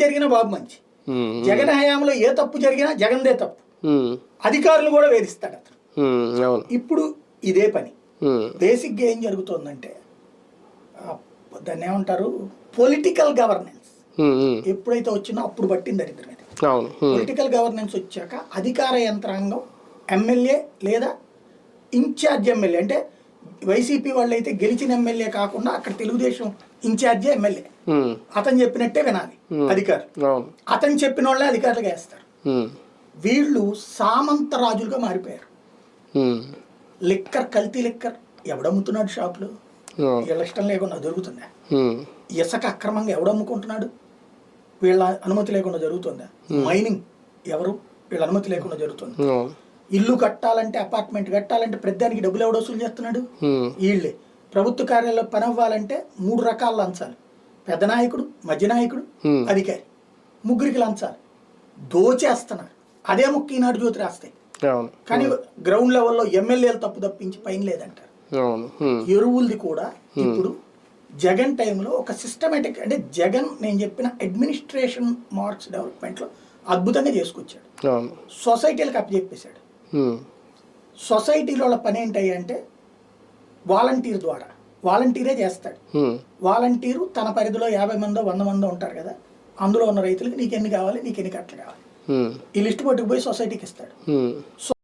జరిగినా బాబు మంచి. జగన్ హయాంలో ఏ తప్పు జరిగినా జగన్దే తప్పు. అధికారులు కూడా వేధిస్తాడు అతను. ఇప్పుడు ఇదే పని. బేసిక్గా ఏం జరుగుతుందంటే దాన్ని ఏమంటారు, పొలిటికల్ గవర్నెన్స్ ఎప్పుడైతే వచ్చిందో అప్పుడు పట్టింది దరిద్రం ఇది. పొలిటికల్ గవర్నెన్స్ వచ్చాక అధికార యంత్రాంగం ఎమ్మెల్యే లేదా ఇన్ఛార్జ్ ఎమ్మెల్యే, అంటే వైసీపీ వాళ్ళు అయితే గెలిచిన ఎమ్మెల్యే కాకుండా అక్కడ తెలుగుదేశం ఇన్ఛార్జే ఎమ్మెల్యే, అతను చెప్పినట్టే వినాలి అధికారులు. అతను చెప్పిన వాళ్ళే అధికారులుగా వేస్తారు. వీళ్ళు సామంత రాజులుగా మారిపోయారు. లిక్కర్, కల్తీ లిక్కర్ ఎవడమ్ముతున్నాడు షాపులు? వీళ్ళ ఇష్టం లేకుండా దొరుకుతుందా? ఇసుక అక్రమంగా ఎవడమ్ముకుంటున్నాడు? వీళ్ళ అనుమతి లేకుండా జరుగుతుందా? మైనింగ్ ఎవరు? వీళ్ళ అనుమతి లేకుండా జరుగుతుంది. ఇల్లు కట్టాలంటే, అపార్ట్మెంట్ కట్టాలంటే ప్రతిదానికి డబ్బులు ఎవడు వసూలు చేస్తున్నాడు? వీళ్ళే. ప్రభుత్వ కార్యాలయంలో పని అవ్వాలంటే 3 రకాల లంచాలు: పెద్ద నాయకుడు, మధ్య నాయకుడు, అధికారి, ముగ్గురికి లంచాలు దోచేస్తున్నారు. అదే ముఖ్య ఈనాడు జ్యోతి రాస్తాయి. కానీ గ్రౌండ్ లెవెల్లో ఎమ్మెల్యేలు తప్పించి పైన లేదంటారు. ఎరువులది కూడా ఇప్పుడు జగన్ టైంలో ఒక సిస్టమేటిక్, అంటే జగన్ నేను చెప్పిన అడ్మినిస్ట్రేషన్ మార్క్స్ డెవలప్మెంట్లో అద్భుతంగా చేసుకొచ్చాడు. సొసైటీలకు అప్పచెప్పేశాడు. సొసైటీలో పని ఏంటంటే వాలంటీర్ ద్వారా, వాలంటీరే చేస్తాడు. వాలంటీరు తన పరిధిలో 50 మందో 100 మందో ఉంటారు కదా, అందులో ఉన్న రైతులకి నీకు ఎన్ని కావాలి, నీకు ఎన్ని కట్టలు కావాలి, ఈ లిస్ట్ పట్టుకుపోయి సొసైటీకి ఇస్తాడు.